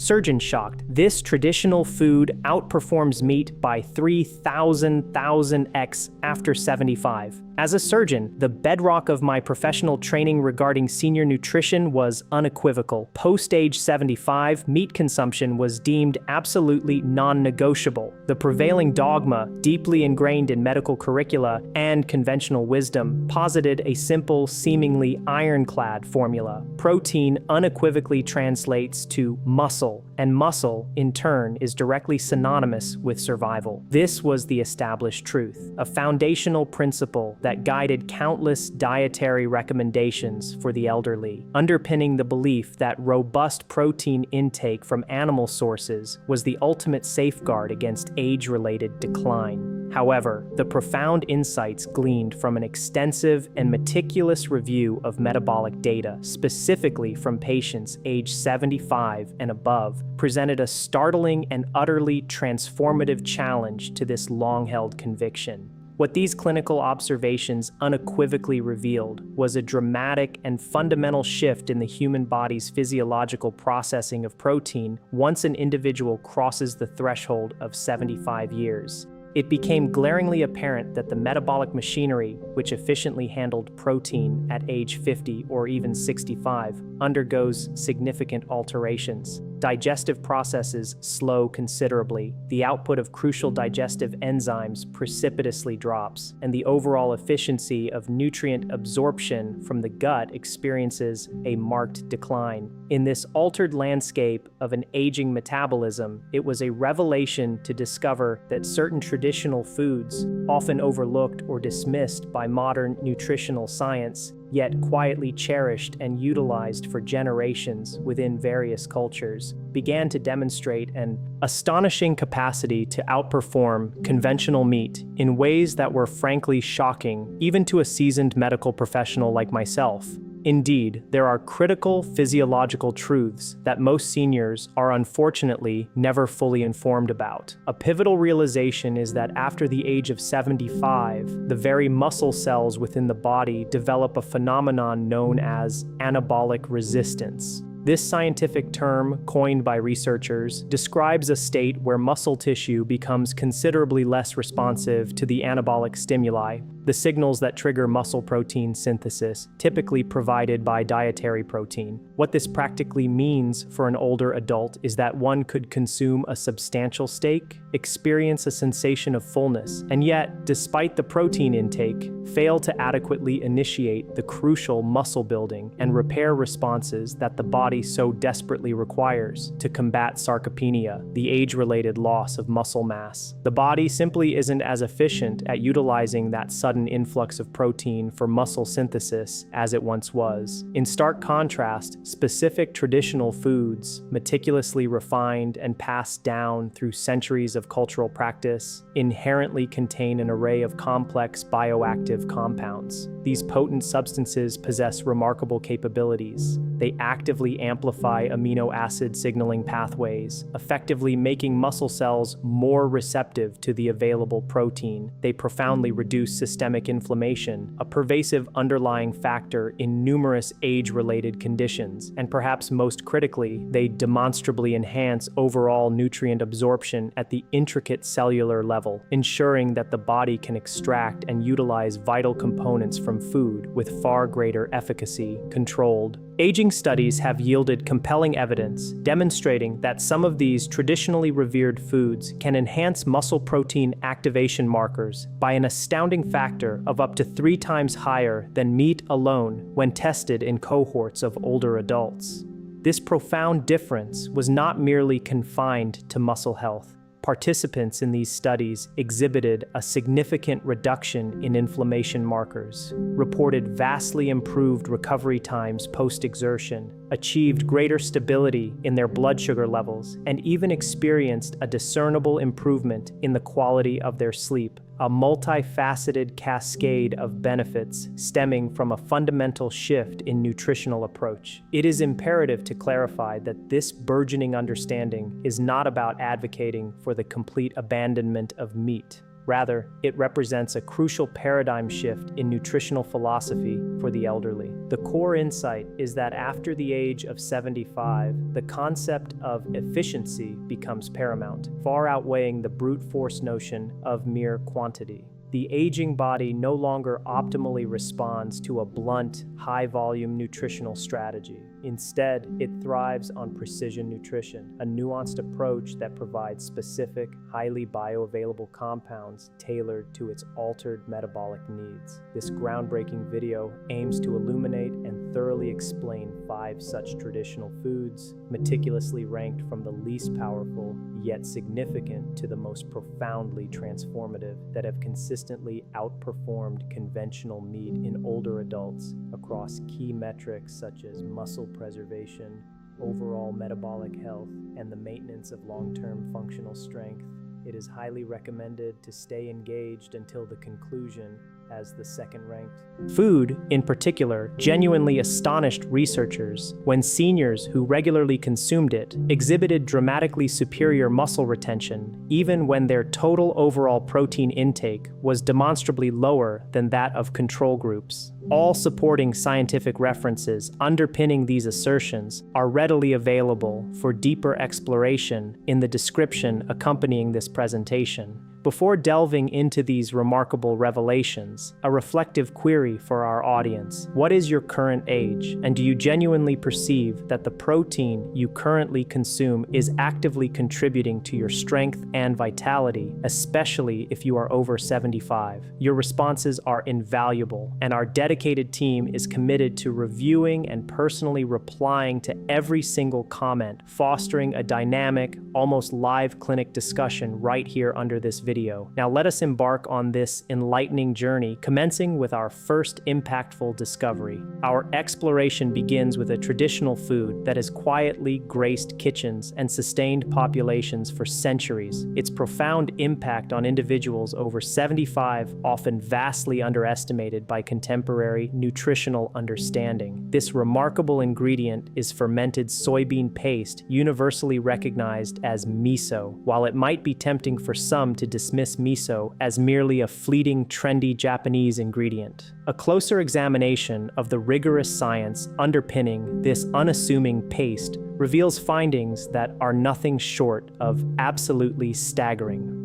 Surgeon shocked. This traditional food outperforms meat by 3,000x after 75. As a surgeon, the bedrock of my professional training regarding senior nutrition was unequivocal. Post-age 75, meat consumption was deemed absolutely non-negotiable. The prevailing dogma, deeply ingrained in medical curricula and conventional wisdom, posited a simple, seemingly ironclad formula. Protein unequivocally translates to muscle, and muscle, in turn, is directly synonymous with survival. This was the established truth, a foundational principle that guided countless dietary recommendations for the elderly, underpinning the belief that robust protein intake from animal sources was the ultimate safeguard against age-related decline. However, the profound insights gleaned from an extensive and meticulous review of metabolic data, specifically from patients aged 75 and above, presented a startling and utterly transformative challenge to this long-held conviction. What these clinical observations unequivocally revealed was a dramatic and fundamental shift in the human body's physiological processing of protein once an individual crosses the threshold of 75 years. It became glaringly apparent that the metabolic machinery, which efficiently handled protein at age 50 or even 65, undergoes significant alterations. Digestive processes slow considerably, the output of crucial digestive enzymes precipitously drops, and the overall efficiency of nutrient absorption from the gut experiences a marked decline. In this altered landscape of an aging metabolism, it was a revelation to discover that certain traditional foods, often overlooked or dismissed by modern nutritional science, yet quietly cherished and utilized for generations within various cultures, began to demonstrate an astonishing capacity to outperform conventional meat in ways that were frankly shocking, even to a seasoned medical professional like myself. Indeed, there are critical physiological truths that most seniors are unfortunately never fully informed about. A pivotal realization is that after the age of 75, the very muscle cells within the body develop a phenomenon known as anabolic resistance. This scientific term, coined by researchers, describes a state where muscle tissue becomes considerably less responsive to the anabolic stimuli, the signals that trigger muscle protein synthesis, typically provided by dietary protein. What this practically means for an older adult is that one could consume a substantial steak, experience a sensation of fullness, and yet, despite the protein intake, fail to adequately initiate the crucial muscle building and repair responses that the body so desperately requires to combat sarcopenia, the age-related loss of muscle mass. The body simply isn't as efficient at utilizing that sudden influx of protein for muscle synthesis as it once was. In stark contrast, specific traditional foods, meticulously refined and passed down through centuries of cultural practice, inherently contain an array of complex bioactive compounds. These potent substances possess remarkable capabilities. They actively amplify amino acid signaling pathways, effectively making muscle cells more receptive to the available protein. They profoundly reduce systemic inflammation, a pervasive underlying factor in numerous age-related conditions. And perhaps most critically, they demonstrably enhance overall nutrient absorption at the intricate cellular level, ensuring that the body can extract and utilize vital components from food with far greater efficacy, controlled. Aging studies have yielded compelling evidence demonstrating that some of these traditionally revered foods can enhance muscle protein activation markers by an astounding factor of up to 3 times higher than meat alone when tested in cohorts of older adults. This profound difference was not merely confined to muscle health. Participants in these studies exhibited a significant reduction in inflammation markers, reported vastly improved recovery times post-exertion, achieved greater stability in their blood sugar levels, and even experienced a discernible improvement in the quality of their sleep, a multifaceted cascade of benefits stemming from a fundamental shift in nutritional approach. It is imperative to clarify that this burgeoning understanding is not about advocating for the complete abandonment of meat. Rather, it represents a crucial paradigm shift in nutritional philosophy for the elderly. The core insight is that after the age of 75, the concept of efficiency becomes paramount, far outweighing the brute force notion of mere quantity. The aging body no longer optimally responds to a blunt, high-volume nutritional strategy. Instead, it thrives on precision nutrition, a nuanced approach that provides specific, highly bioavailable compounds tailored to its altered metabolic needs. This groundbreaking video aims to illuminate and thoroughly explain 5 such traditional foods, meticulously ranked from the least powerful, yet significant, to the most profoundly transformative, that have consistently outperformed conventional meat in older adults across key metrics such as muscle preservation, overall metabolic health, and the maintenance of long-term functional strength. It is highly recommended to stay engaged until the conclusion, as the second-ranked food, in particular, genuinely astonished researchers when seniors who regularly consumed it exhibited dramatically superior muscle retention, even when their total overall protein intake was demonstrably lower than that of control groups. All supporting scientific references underpinning these assertions are readily available for deeper exploration in the description accompanying this presentation. Before delving into these remarkable revelations, a reflective query for our audience: what is your current age, and do you genuinely perceive that the protein you currently consume is actively contributing to your strength and vitality, especially if you are over 75? Your responses are invaluable, and our dedicated team is committed to reviewing and personally replying to every single comment, fostering a dynamic, almost live clinic discussion right here under this video. Now let us embark on this enlightening journey, commencing with our first impactful discovery. Our exploration begins with a traditional food that has quietly graced kitchens and sustained populations for centuries. Its profound impact on individuals over 75 often vastly underestimated by contemporary nutritional understanding. This remarkable ingredient is fermented soybean paste, universally recognized as miso. While it might be tempting for some to dismiss miso as merely a fleeting, trendy Japanese ingredient, a closer examination of the rigorous science underpinning this unassuming paste reveals findings that are nothing short of absolutely staggering.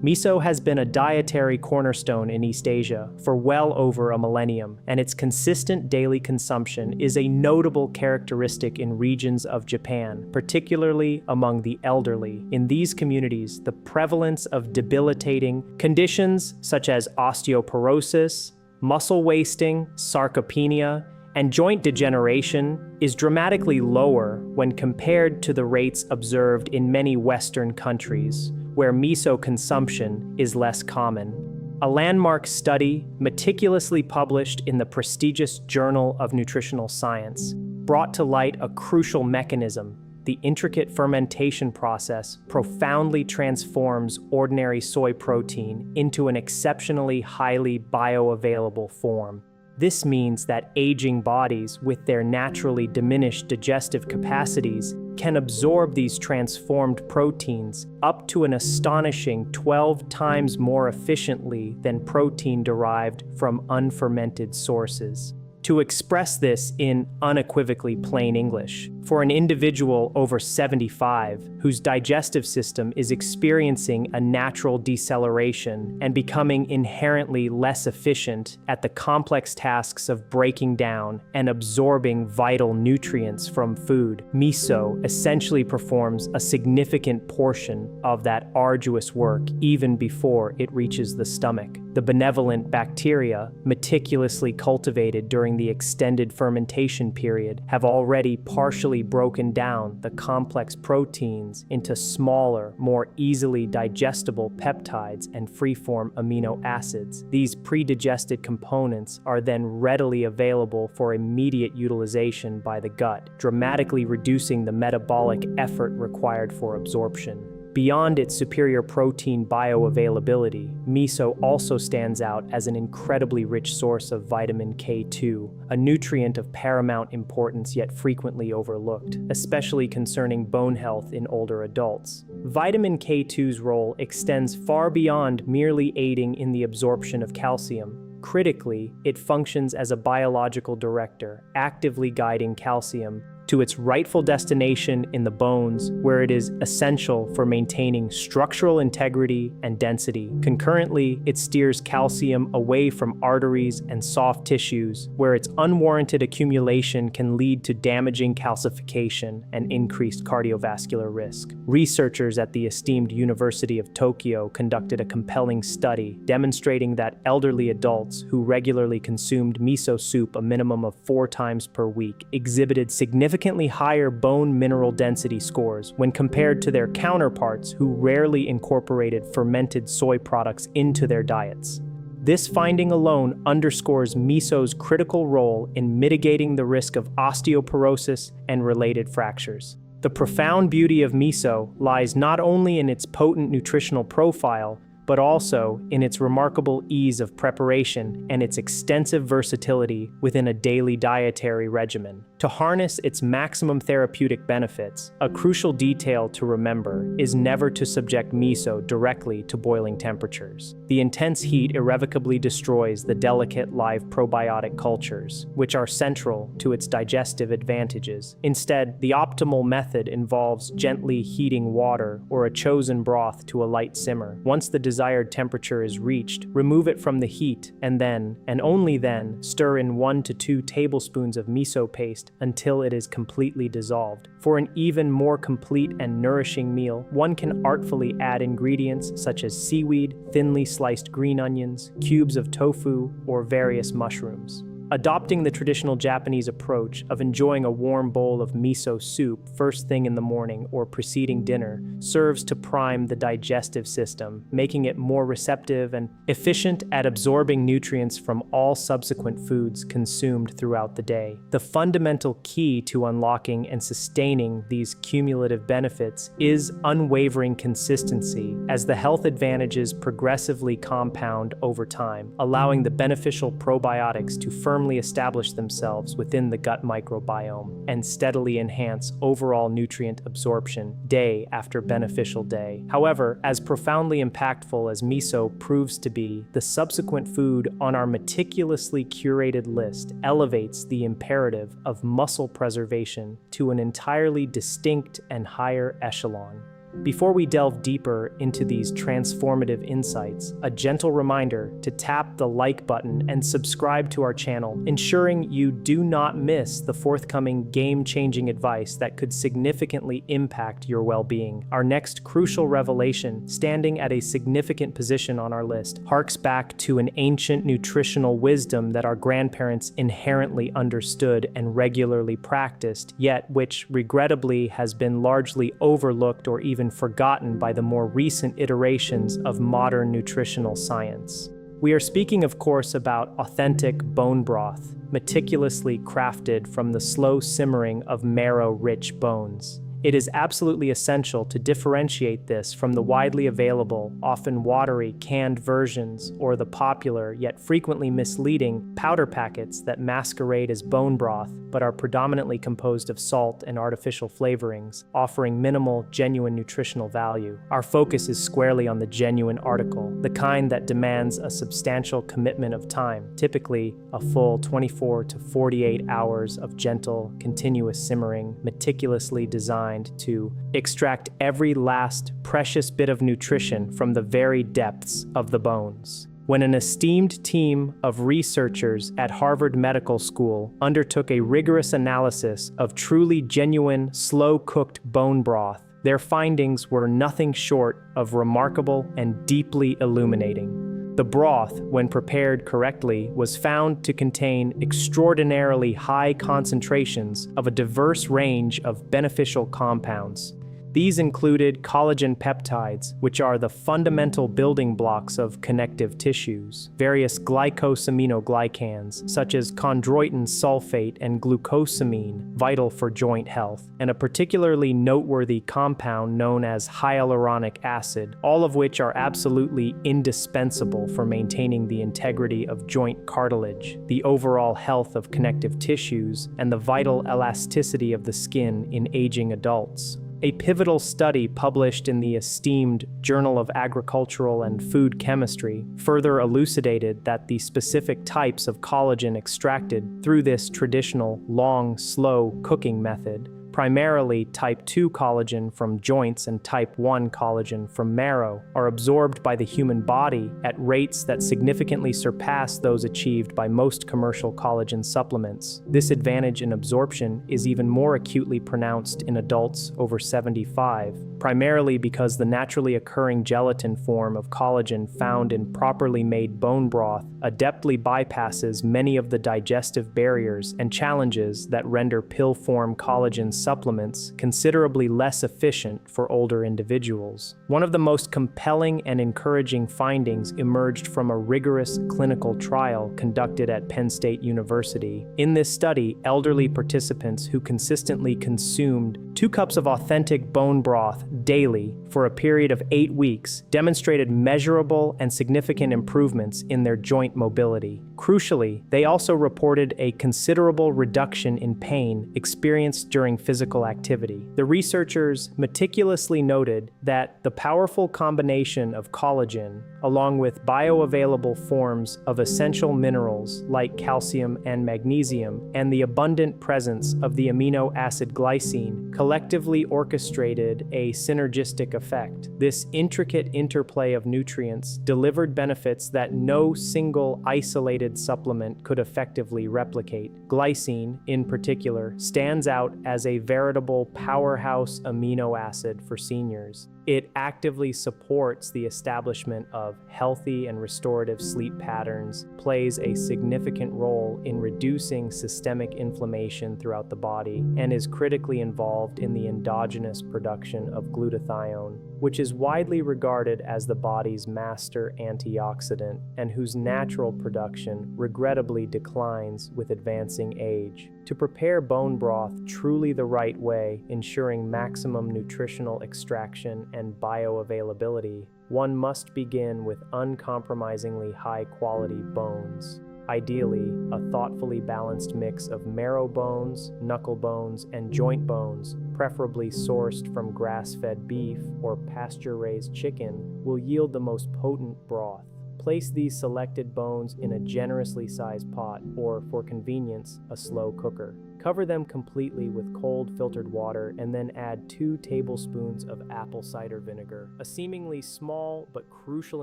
Miso has been a dietary cornerstone in East Asia for well over a millennium, and its consistent daily consumption is a notable characteristic in regions of Japan, particularly among the elderly. In these communities, the prevalence of debilitating conditions such as osteoporosis, muscle wasting, sarcopenia, and joint degeneration is dramatically lower when compared to the rates observed in many Western countries, where miso consumption is less common. A landmark study, meticulously published in the prestigious Journal of Nutritional Science, brought to light a crucial mechanism. The intricate fermentation process profoundly transforms ordinary soy protein into an exceptionally highly bioavailable form. This means that aging bodies, with their naturally diminished digestive capacities, can absorb these transformed proteins up to an astonishing 12 times more efficiently than protein derived from unfermented sources. To express this in unequivocally plain English, for an individual over 75 whose digestive system is experiencing a natural deceleration and becoming inherently less efficient at the complex tasks of breaking down and absorbing vital nutrients from food, miso essentially performs a significant portion of that arduous work even before it reaches the stomach. The benevolent bacteria, meticulously cultivated during the extended fermentation period, have already partially broken down the complex proteins into smaller, more easily digestible peptides and free-form amino acids. These pre-digested components are then readily available for immediate utilization by the gut, dramatically reducing the metabolic effort required for absorption. Beyond its superior protein bioavailability, miso also stands out as an incredibly rich source of vitamin K2, a nutrient of paramount importance yet frequently overlooked, especially concerning bone health in older adults. Vitamin K2's role extends far beyond merely aiding in the absorption of calcium. Critically, it functions as a biological director, actively guiding calcium to its rightful destination in the bones, where it is essential for maintaining structural integrity and density. Concurrently, it steers calcium away from arteries and soft tissues, where its unwarranted accumulation can lead to damaging calcification and increased cardiovascular risk. Researchers at the esteemed University of Tokyo conducted a compelling study demonstrating that elderly adults who regularly consumed miso soup a minimum of 4 times per week exhibited significantly higher bone mineral density scores when compared to their counterparts who rarely incorporated fermented soy products into their diets. This finding alone underscores miso's critical role in mitigating the risk of osteoporosis and related fractures. The profound beauty of miso lies not only in its potent nutritional profile, but also in its remarkable ease of preparation and its extensive versatility within a daily dietary regimen. To harness its maximum therapeutic benefits, a crucial detail to remember is never to subject miso directly to boiling temperatures. The intense heat irrevocably destroys the delicate live probiotic cultures, which are central to its digestive advantages. Instead, the optimal method involves gently heating water or a chosen broth to a light simmer. Once the desired temperature is reached, remove it from the heat and then, and only then, stir in 1 to 2 tablespoons of miso paste until it is completely dissolved. For an even more complete and nourishing meal, one can artfully add ingredients such as seaweed, thinly sliced green onions, cubes of tofu, or various mushrooms. Adopting the traditional Japanese approach of enjoying a warm bowl of miso soup first thing in the morning or preceding dinner serves to prime the digestive system, making it more receptive and efficient at absorbing nutrients from all subsequent foods consumed throughout the day. The fundamental key to unlocking and sustaining these cumulative benefits is unwavering consistency, as the health advantages progressively compound over time, allowing the beneficial probiotics to firmly establish themselves within the gut microbiome and steadily enhance overall nutrient absorption day after beneficial day. However, as profoundly impactful as miso proves to be, the subsequent food on our meticulously curated list elevates the imperative of muscle preservation to an entirely distinct and higher echelon. Before we delve deeper into these transformative insights, a gentle reminder to tap the like button and subscribe to our channel, ensuring you do not miss the forthcoming game-changing advice that could significantly impact your well-being. Our next crucial revelation, standing at a significant position on our list, harks back to an ancient nutritional wisdom that our grandparents inherently understood and regularly practiced, yet which regrettably has been largely overlooked or even forgotten by the more recent iterations of modern nutritional science. We are speaking, of course, about authentic bone broth, meticulously crafted from the slow simmering of marrow-rich bones. It is absolutely essential to differentiate this from the widely available, often watery, canned versions or the popular, yet frequently misleading, powder packets that masquerade as bone broth but are predominantly composed of salt and artificial flavorings, offering minimal, genuine nutritional value. Our focus is squarely on the genuine article, the kind that demands a substantial commitment of time, typically a full 24 to 48 hours of gentle, continuous simmering, meticulously designed to extract every last precious bit of nutrition from the very depths of the bones. When an esteemed team of researchers at Harvard Medical School undertook a rigorous analysis of truly genuine, slow-cooked bone broth, their findings were nothing short of remarkable and deeply illuminating. The broth, when prepared correctly, was found to contain extraordinarily high concentrations of a diverse range of beneficial compounds. These included collagen peptides, which are the fundamental building blocks of connective tissues, various glycosaminoglycans, such as chondroitin sulfate and glucosamine, vital for joint health, and a particularly noteworthy compound known as hyaluronic acid, all of which are absolutely indispensable for maintaining the integrity of joint cartilage, the overall health of connective tissues, and the vital elasticity of the skin in aging adults. A pivotal study published in the esteemed Journal of Agricultural and Food Chemistry further elucidated that the specific types of collagen extracted through this traditional, long, slow cooking method, primarily type 2 collagen from joints and type 1 collagen from marrow, are absorbed by the human body at rates that significantly surpass those achieved by most commercial collagen supplements. This advantage in absorption is even more acutely pronounced in adults over 75, primarily because the naturally occurring gelatin form of collagen found in properly made bone broth adeptly bypasses many of the digestive barriers and challenges that render pill-form collagen supplements considerably less efficient for older individuals. One of the most compelling and encouraging findings emerged from a rigorous clinical trial conducted at Penn State University. In this study, elderly participants who consistently consumed 2 cups of authentic bone broth daily for a period of 8 weeks demonstrated measurable and significant improvements in their joint mobility. Crucially, they also reported a considerable reduction in pain experienced during physical activity. The researchers meticulously noted that the powerful combination of collagen, along with bioavailable forms of essential minerals like calcium and magnesium, and the abundant presence of the amino acid glycine, collectively orchestrated a synergistic effect. This intricate interplay of nutrients delivered benefits that no single isolated supplement could effectively replicate. Glycine, in particular, stands out as a veritable powerhouse amino acid for seniors. It actively supports the establishment of healthy and restorative sleep patterns, plays a significant role in reducing systemic inflammation throughout the body, and is critically involved in the endogenous production of glutathione, which is widely regarded as the body's master antioxidant and whose natural production regrettably declines with advancing age. To prepare bone broth truly the right way, ensuring maximum nutritional extraction and bioavailability, one must begin with uncompromisingly high-quality bones. Ideally, a thoughtfully balanced mix of marrow bones, knuckle bones, and joint bones, preferably sourced from grass-fed beef or pasture-raised chicken, will yield the most potent broth. Place these selected bones in a generously sized pot or, for convenience, a slow cooker. Cover them completely with cold filtered water and then add 2 tablespoons of apple cider vinegar, a seemingly small but crucial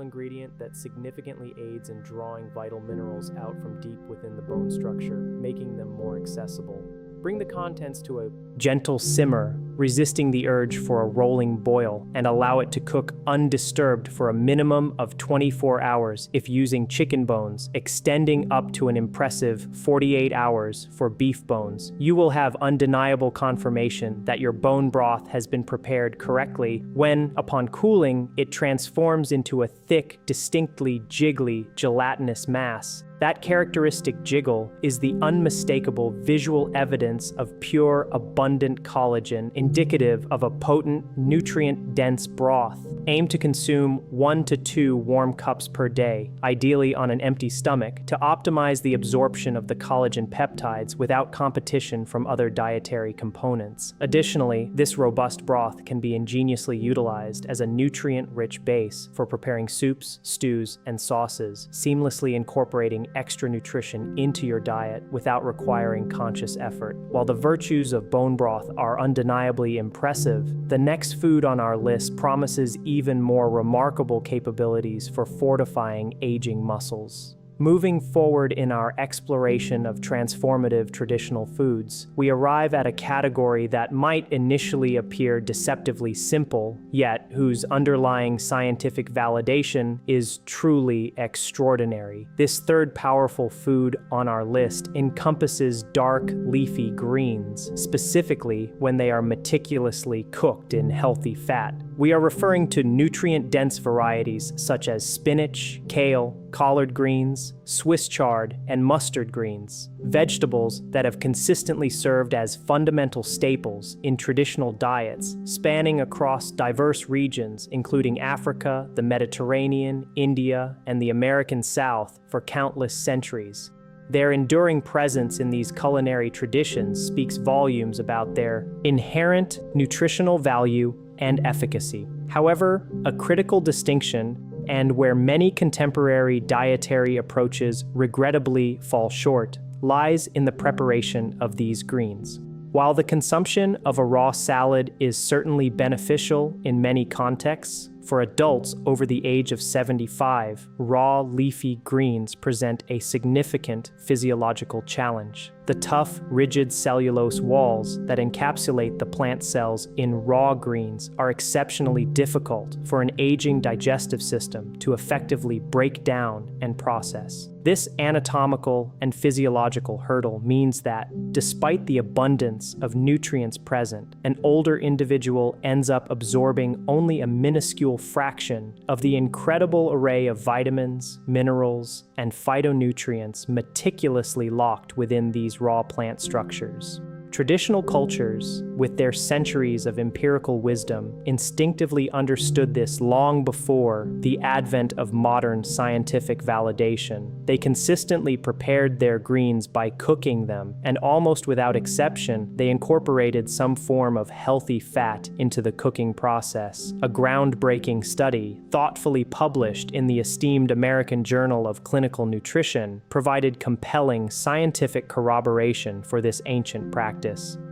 ingredient that significantly aids in drawing vital minerals out from deep within the bone structure, making them more accessible. Bring the contents to a gentle simmer, resisting the urge for a rolling boil, and allow it to cook undisturbed for a minimum of 24 hours if using chicken bones, extending up to an impressive 48 hours for beef bones. You will have undeniable confirmation that your bone broth has been prepared correctly when, upon cooling, it transforms into a thick, distinctly jiggly, gelatinous mass. That characteristic jiggle is the unmistakable visual evidence of pure, abundant collagen, indicative of a potent, nutrient-dense broth. Aim to consume 1 to 2 warm cups per day, ideally on an empty stomach, to optimize the absorption of the collagen peptides without competition from other dietary components. Additionally, this robust broth can be ingeniously utilized as a nutrient-rich base for preparing soups, stews, and sauces, seamlessly incorporating extra nutrition into your diet without requiring conscious effort. While the virtues of bone broth are undeniably impressive, the next food on our list promises even more remarkable capabilities for fortifying aging muscles. Moving forward in our exploration of transformative traditional foods, we arrive at a category that might initially appear deceptively simple, yet whose underlying scientific validation is truly extraordinary. This third powerful food on our list encompasses dark, leafy greens, specifically when they are meticulously cooked in healthy fat. We are referring to nutrient-dense varieties such as spinach, kale, collard greens, Swiss chard, and mustard greens, vegetables that have consistently served as fundamental staples in traditional diets, spanning across diverse regions including Africa, the Mediterranean, India, and the American South for countless centuries. Their enduring presence in these culinary traditions speaks volumes about their inherent nutritional value and efficacy. However, a critical distinction, and where many contemporary dietary approaches regrettably fall short, lies in the preparation of these greens. While the consumption of a raw salad is certainly beneficial in many contexts, for adults over the age of 75, raw leafy greens present a significant physiological challenge. The tough, rigid cellulose walls that encapsulate the plant cells in raw greens are exceptionally difficult for an aging digestive system to effectively break down and process. This anatomical and physiological hurdle means that, despite the abundance of nutrients present, an older individual ends up absorbing only a minuscule fraction of the incredible array of vitamins, minerals, and phytonutrients meticulously locked within these raw plant structures. Traditional cultures, with their centuries of empirical wisdom, instinctively understood this long before the advent of modern scientific validation. They consistently prepared their greens by cooking them, and almost without exception, they incorporated some form of healthy fat into the cooking process. A groundbreaking study, thoughtfully published in the esteemed American Journal of Clinical Nutrition, provided compelling scientific corroboration for this ancient practice.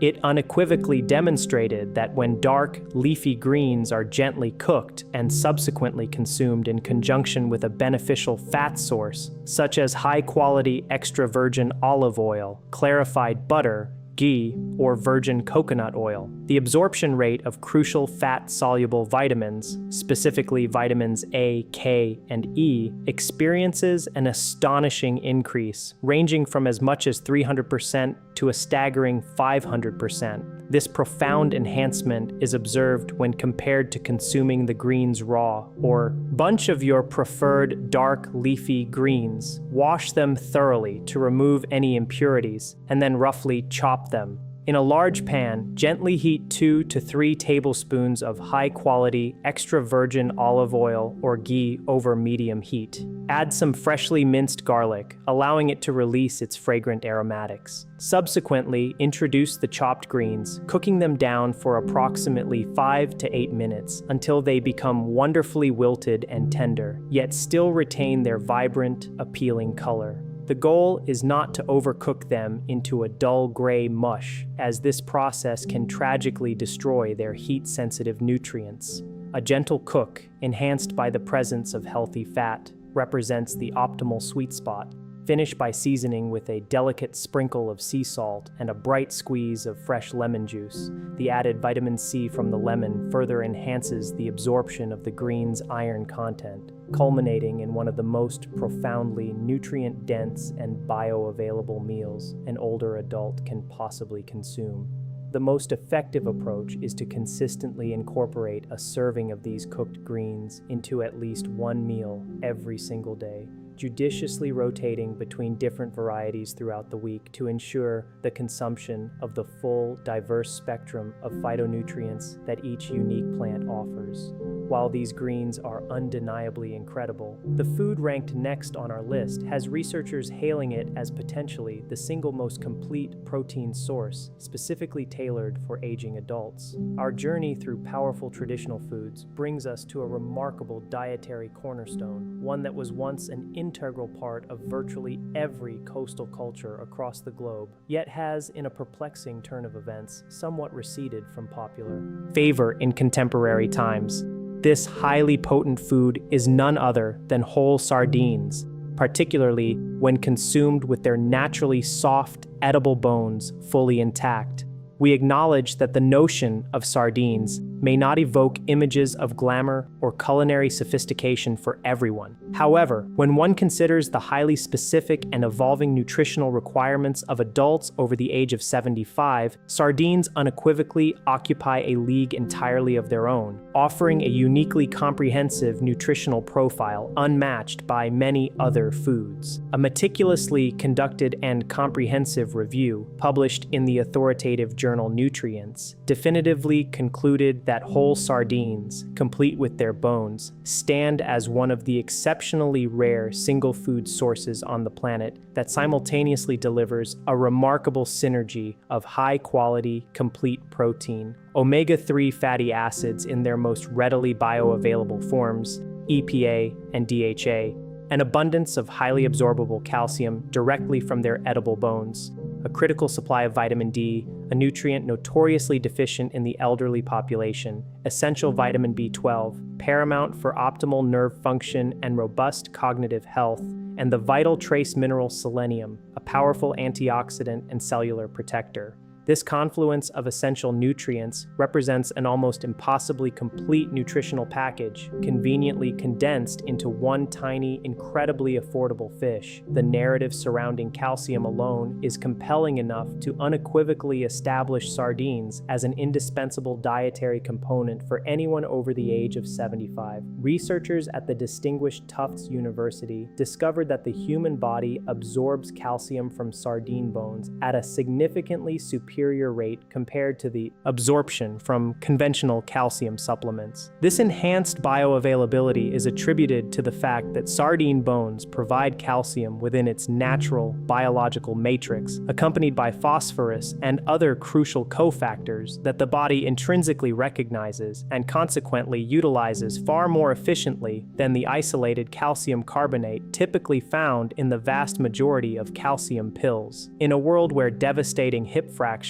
It unequivocally demonstrated that when dark, leafy greens are gently cooked and subsequently consumed in conjunction with a beneficial fat source, such as high-quality extra virgin olive oil, clarified butter, ghee, or virgin coconut oil, the absorption rate of crucial fat-soluble vitamins, specifically vitamins A, K, and E, experiences an astonishing increase, ranging from as much as 300% to a staggering 500%. This profound enhancement is observed when compared to consuming the greens raw, or bunch of your preferred dark leafy greens. Wash them thoroughly to remove any impurities, and then roughly chop them. In a large pan, gently heat 2 to 3 tablespoons of high-quality extra virgin olive oil or ghee over medium heat. Add some freshly minced garlic, allowing it to release its fragrant aromatics. Subsequently, introduce the chopped greens, cooking them down for approximately 5 to 8 minutes until they become wonderfully wilted and tender, yet still retain their vibrant, appealing color. The goal is not to overcook them into a dull gray mush, as this process can tragically destroy their heat-sensitive nutrients. A gentle cook, enhanced by the presence of healthy fat, represents the optimal sweet spot. Finish by seasoning with a delicate sprinkle of sea salt and a bright squeeze of fresh lemon juice. The added vitamin C from the lemon further enhances the absorption of the green's iron content, culminating in one of the most profoundly nutrient-dense and bioavailable meals an older adult can possibly consume. The most effective approach is to consistently incorporate a serving of these cooked greens into at least one meal every single day, judiciously rotating between different varieties throughout the week to ensure the consumption of the full, diverse spectrum of phytonutrients that each unique plant offers. While these greens are undeniably incredible, the food ranked next on our list has researchers hailing it as potentially the single most complete protein source specifically tailored for aging adults. Our journey through powerful traditional foods brings us to a remarkable dietary cornerstone, one that was once an integral part of virtually every coastal culture across the globe, yet has, in a perplexing turn of events, somewhat receded from popular favor in contemporary times. This highly potent food is none other than whole sardines. particularly when consumed with their naturally soft, edible bones fully intact. We acknowledge that the notion of sardines may not evoke images of glamour or culinary sophistication for everyone. However, when one considers the highly specific and evolving nutritional requirements of adults over the age of 75, sardines unequivocally occupy a league entirely of their own, offering a uniquely comprehensive nutritional profile unmatched by many other foods. A meticulously conducted and comprehensive review, published in the authoritative journal Nutrients, definitively concluded that whole sardines, complete with their bones, stand as one of the exceptionally rare single food sources on the planet that simultaneously delivers a remarkable synergy of high-quality, complete protein, omega-3 fatty acids in their most readily bioavailable forms, EPA and DHA, an abundance of highly absorbable calcium directly from their edible bones, a critical supply of vitamin D, a nutrient notoriously deficient in the elderly population, essential vitamin B12, paramount for optimal nerve function and robust cognitive health, and the vital trace mineral selenium, a powerful antioxidant and cellular protector. This confluence of essential nutrients represents an almost impossibly complete nutritional package, conveniently condensed into one tiny, incredibly affordable fish. The narrative surrounding calcium alone is compelling enough to unequivocally establish sardines as an indispensable dietary component for anyone over the age of 75. Researchers at the distinguished Tufts University discovered that the human body absorbs calcium from sardine bones at a significantly superior rate compared to the absorption from conventional calcium supplements. This enhanced bioavailability is attributed to the fact that sardine bones provide calcium within its natural biological matrix, accompanied by phosphorus and other crucial cofactors that the body intrinsically recognizes and consequently utilizes far more efficiently than the isolated calcium carbonate typically found in the vast majority of calcium pills. In a world where devastating hip fractures,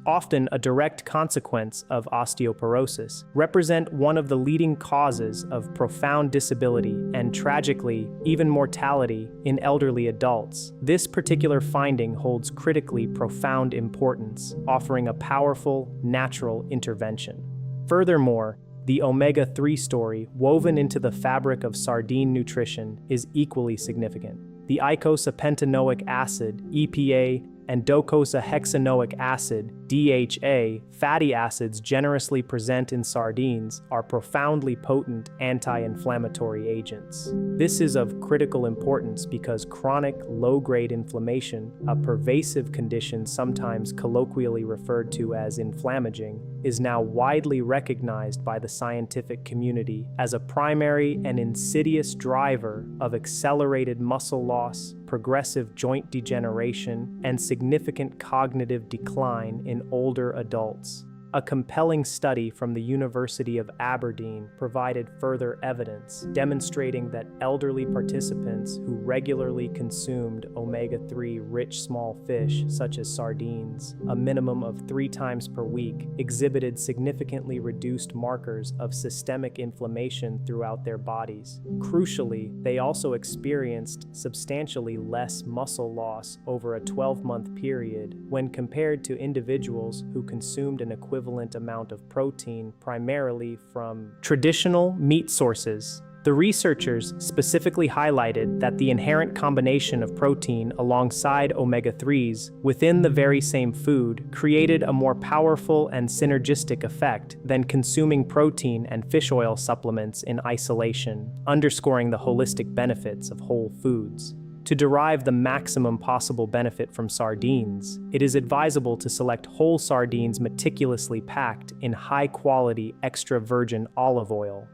often a direct consequence of osteoporosis, represent one of the leading causes of profound disability and, tragically, even mortality in elderly adults. This particular finding holds critically profound importance, offering a powerful, natural intervention. Furthermore, the omega-3 story woven into the fabric of sardine nutrition is equally significant. The eicosapentaenoic acid, EPA, and docosahexaenoic acid, DHA, fatty acids generously present in sardines are profoundly potent anti-inflammatory agents. This is of critical importance because chronic low-grade inflammation, a pervasive condition sometimes colloquially referred to as inflammaging, is now widely recognized by the scientific community as a primary and insidious driver of accelerated muscle loss, progressive joint degeneration, and significant cognitive decline in older adults. A compelling study from the University of Aberdeen provided further evidence, demonstrating that elderly participants who regularly consumed omega-3 rich small fish, such as sardines, a minimum of 3 times per week, exhibited significantly reduced markers of systemic inflammation throughout their bodies. Crucially, they also experienced substantially less muscle loss over a 12-month period when compared to individuals who consumed an equivalent amount of protein primarily from traditional meat sources. The researchers specifically highlighted that the inherent combination of protein alongside omega-3s within the very same food created a more powerful and synergistic effect than consuming protein and fish oil supplements in isolation, underscoring the holistic benefits of whole foods. To derive the maximum possible benefit from sardines, it is advisable to select whole sardines meticulously packed in high-quality extra virgin olive oil.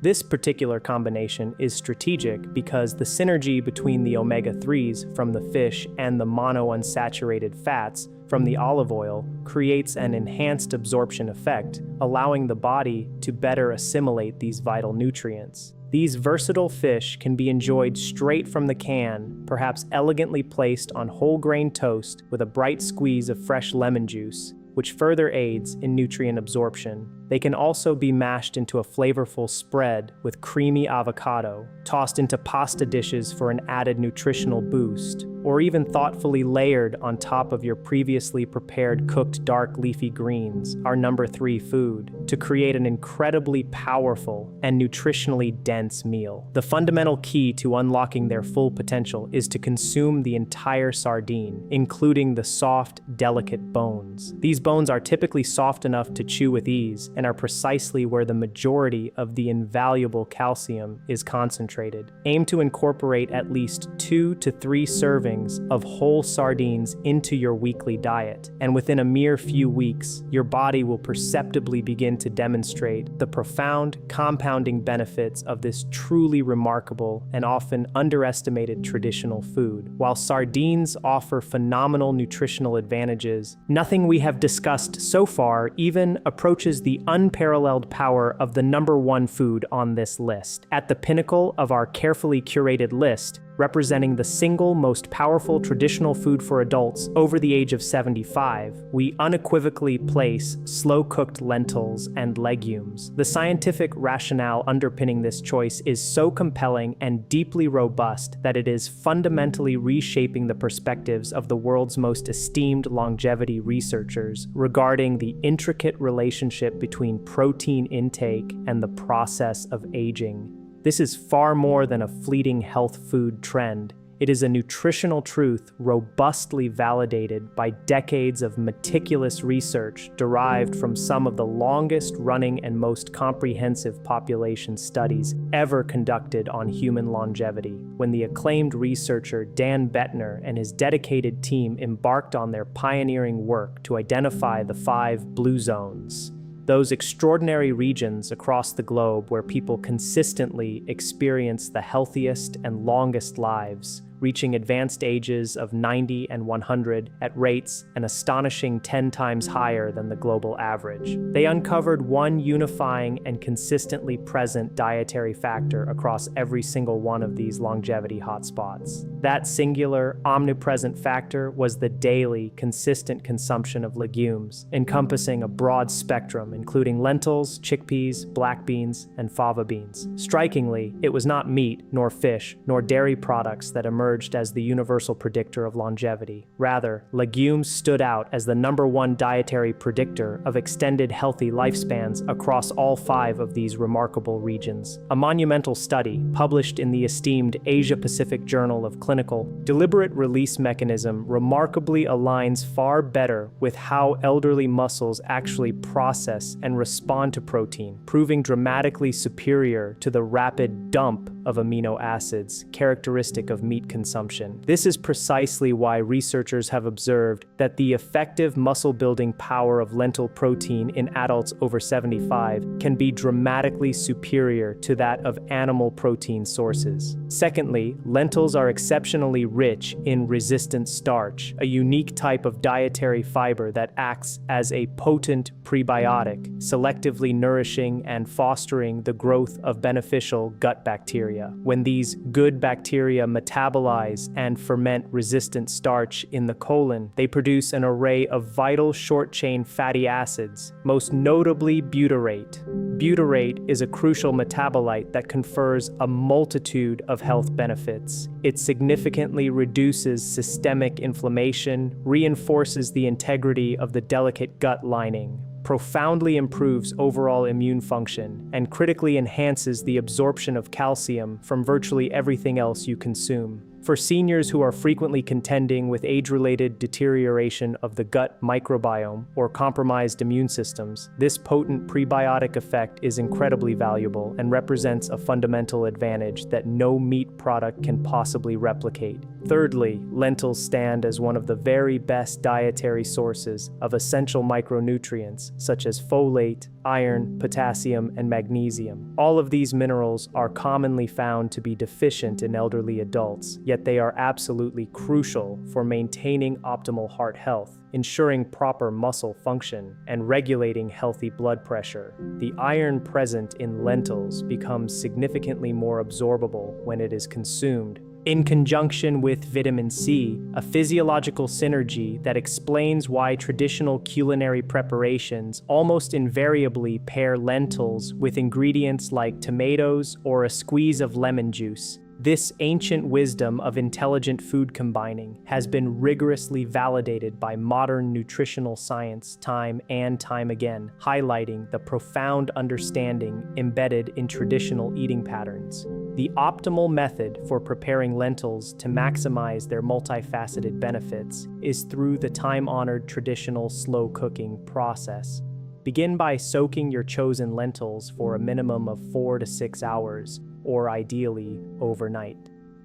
This particular combination is strategic because the synergy between the omega-3s from the fish and the monounsaturated fats from the olive oil creates an enhanced absorption effect, allowing the body to better assimilate these vital nutrients. These versatile fish can be enjoyed straight from the can, perhaps elegantly placed on whole grain toast with a bright squeeze of fresh lemon juice, which further aids in nutrient absorption. They can also be mashed into a flavorful spread with creamy avocado, tossed into pasta dishes for an added nutritional boost, or even thoughtfully layered on top of your previously prepared cooked dark leafy greens, our number 3 food, to create an incredibly powerful and nutritionally dense meal. The fundamental key to unlocking their full potential is to consume the entire sardine, including the soft, delicate bones. These bones are typically soft enough to chew with ease and are precisely where the majority of the invaluable calcium is concentrated. Aim to incorporate at least 2 to 3 servings of whole sardines into your weekly diet, and within a mere few weeks, your body will perceptibly begin to demonstrate the profound compounding benefits of this truly remarkable and often underestimated traditional food. While sardines offer phenomenal nutritional advantages, nothing we have discussed so far even approaches the unparalleled power of the number 1 food on this list. At the pinnacle of our carefully curated list, representing the single most powerful traditional food for adults over the age of 75, we unequivocally place slow-cooked lentils and legumes. The scientific rationale underpinning this choice is so compelling and deeply robust that it is fundamentally reshaping the perspectives of the world's most esteemed longevity researchers regarding the intricate relationship between protein intake and the process of aging. This is far more than a fleeting health food trend. It is a nutritional truth robustly validated by decades of meticulous research derived from some of the longest-running and most comprehensive population studies ever conducted on human longevity. When the acclaimed researcher Dan Bettner and his dedicated team embarked on their pioneering work to identify the 5 blue zones, those extraordinary regions across the globe where people consistently experience the healthiest and longest lives, reaching advanced ages of 90 and 100 at rates an astonishing 10 times higher than the global average. They uncovered one unifying and consistently present dietary factor across every single one of these longevity hotspots. That singular, omnipresent factor was the daily, consistent consumption of legumes, encompassing a broad spectrum including lentils, chickpeas, black beans, and fava beans. Strikingly, it was not meat, nor fish, nor dairy products that emerged as the universal predictor of longevity. Rather, legumes stood out as the number 1 dietary predictor of extended healthy lifespans across all 5 of these remarkable regions. A monumental study, published in the esteemed Asia-Pacific Journal of Clinical Deliberate Release Mechanism, remarkably aligns far better with how elderly muscles actually process and respond to protein, proving dramatically superior to the rapid dump of amino acids characteristic of meat consumption. This is precisely why researchers have observed that the effective muscle-building power of lentil protein in adults over 75 can be dramatically superior to that of animal protein sources. Secondly, lentils are exceptionally rich in resistant starch, a unique type of dietary fiber that acts as a potent prebiotic, selectively nourishing and fostering the growth of beneficial gut bacteria. When these good bacteria metabolize and ferment resistant starch in the colon, they produce an array of vital short-chain fatty acids, most notably butyrate. Butyrate is a crucial metabolite that confers a multitude of health benefits. It significantly reduces systemic inflammation, reinforces the integrity of the delicate gut lining, profoundly improves overall immune function, and critically enhances the absorption of calcium from virtually everything else you consume. For seniors who are frequently contending with age-related deterioration of the gut microbiome or compromised immune systems, this potent prebiotic effect is incredibly valuable and represents a fundamental advantage that no meat product can possibly replicate. Thirdly, lentils stand as one of the very best dietary sources of essential micronutrients such as folate, iron, potassium, and magnesium. All of these minerals are commonly found to be deficient in elderly adults, yet they are absolutely crucial for maintaining optimal heart health, ensuring proper muscle function, and regulating healthy blood pressure. The iron present in lentils becomes significantly more absorbable when it is consumed, In conjunction with vitamin C, a physiological synergy that explains why traditional culinary preparations almost invariably pair lentils with ingredients like tomatoes or a squeeze of lemon juice. This ancient wisdom of intelligent food combining has been rigorously validated by modern nutritional science time and time again, highlighting the profound understanding embedded in traditional eating patterns. The optimal method for preparing lentils to maximize their multifaceted benefits is through the time-honored traditional slow cooking process. Begin by soaking your chosen lentils for a minimum of 4 to 6 hours, or ideally, overnight.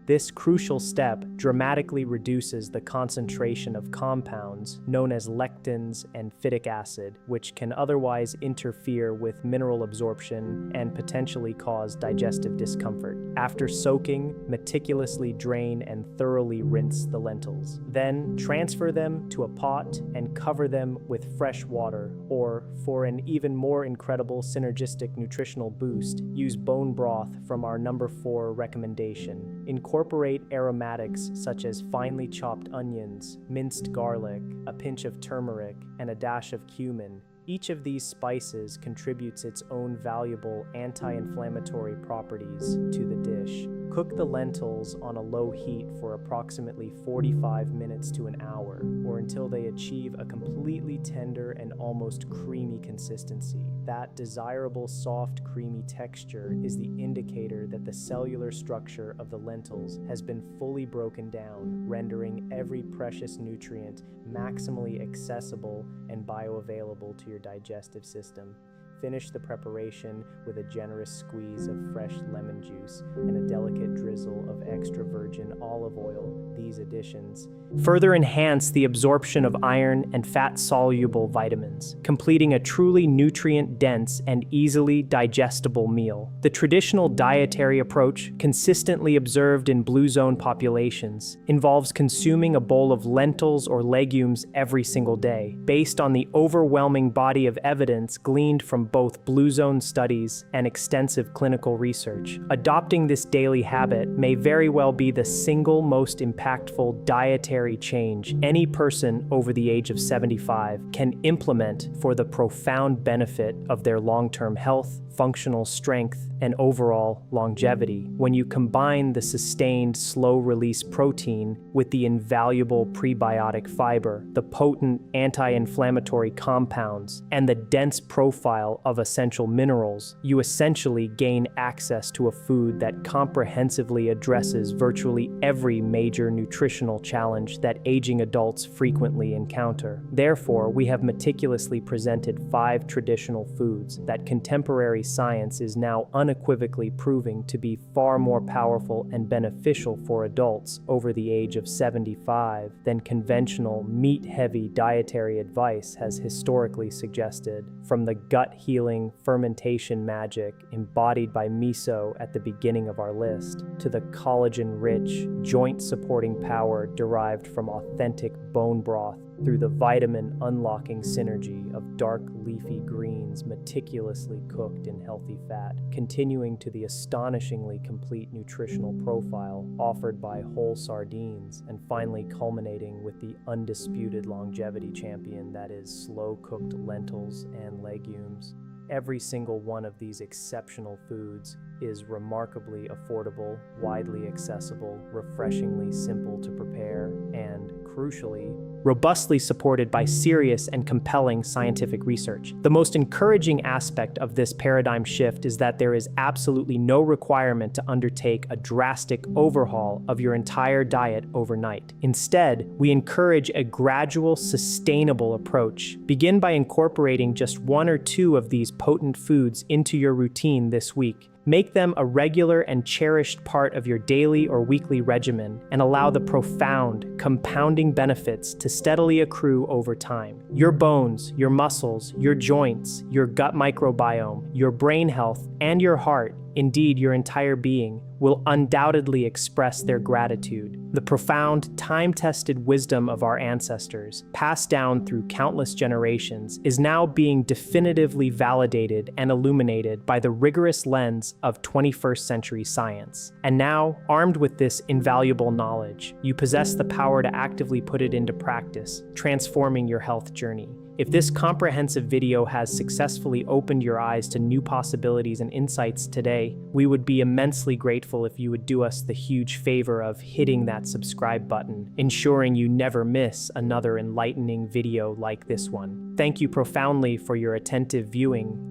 This crucial step dramatically reduces the concentration of compounds known as lectins and phytic acid, which can otherwise interfere with mineral absorption and potentially cause digestive discomfort. After soaking, meticulously drain and thoroughly rinse the lentils. Then transfer them to a pot and cover them with fresh water, or for an even more incredible synergistic nutritional boost, use bone broth from our number 4 recommendation. Incorporate aromatics such as finely chopped onions, minced garlic, a pinch of turmeric, and a dash of cumin. Each of these spices contributes its own valuable anti-inflammatory properties to the dish. Cook the lentils on a low heat for approximately 45 minutes to an hour, or until they achieve a completely tender and almost creamy consistency. That desirable soft, creamy texture is the indicator that the cellular structure of the lentils has been fully broken down, rendering every precious nutrient maximally accessible and bioavailable to your digestive system. Finish the preparation with a generous squeeze of fresh lemon juice and a delicate drizzle of extra virgin olive oil. These additions further enhance the absorption of iron and fat-soluble vitamins, completing a truly nutrient-dense and easily digestible meal. The traditional dietary approach, consistently observed in blue zone populations, involves consuming a bowl of lentils or legumes every single day, based on the overwhelming body of evidence gleaned from both blue zone studies and extensive clinical research. Adopting this daily habit may very well be the single most impactful dietary change any person over the age of 75 can implement for the profound benefit of their long-term health, functional strength, and overall longevity. When you combine the sustained, slow-release protein with the invaluable prebiotic fiber, the potent anti-inflammatory compounds, and the dense profile of essential minerals, you essentially gain access to a food that comprehensively addresses virtually every major nutritional challenge that aging adults frequently encounter. Therefore, we have meticulously presented 5 traditional foods that contemporary science is now unequivocally proving to be far more powerful and beneficial for adults over the age of 75 than conventional meat-heavy dietary advice has historically suggested. From the gut-healing fermentation magic embodied by miso at the beginning of our list, to the collagen-rich, joint-supporting power derived from authentic bone broth, through the vitamin-unlocking synergy of dark leafy greens meticulously cooked in healthy fat, continuing to the astonishingly complete nutritional profile offered by whole sardines, and finally culminating with the undisputed longevity champion that is slow-cooked lentils and legumes. Every single one of these exceptional foods is remarkably affordable, widely accessible, refreshingly simple to prepare, and, crucially, robustly supported by serious and compelling scientific research. The most encouraging aspect of this paradigm shift is that there is absolutely no requirement to undertake a drastic overhaul of your entire diet overnight. Instead, we encourage a gradual, sustainable approach. Begin by incorporating just 1 or 2 of these potent foods into your routine this week. Make them a regular and cherished part of your daily or weekly regimen, and allow the profound, compounding benefits to steadily accrue over time. Your bones, your muscles, your joints, your gut microbiome, your brain health, and your heart, indeed your entire being, will undoubtedly express their gratitude. The profound, time-tested wisdom of our ancestors, passed down through countless generations, is now being definitively validated and illuminated by the rigorous lens of 21st century science. And now, armed with this invaluable knowledge, you possess the power to actively put it into practice, transforming your health journey. If this comprehensive video has successfully opened your eyes to new possibilities and insights today, we would be immensely grateful if you would do us the huge favor of hitting that subscribe button, ensuring you never miss another enlightening video like this one. Thank you profoundly for your attentive viewing.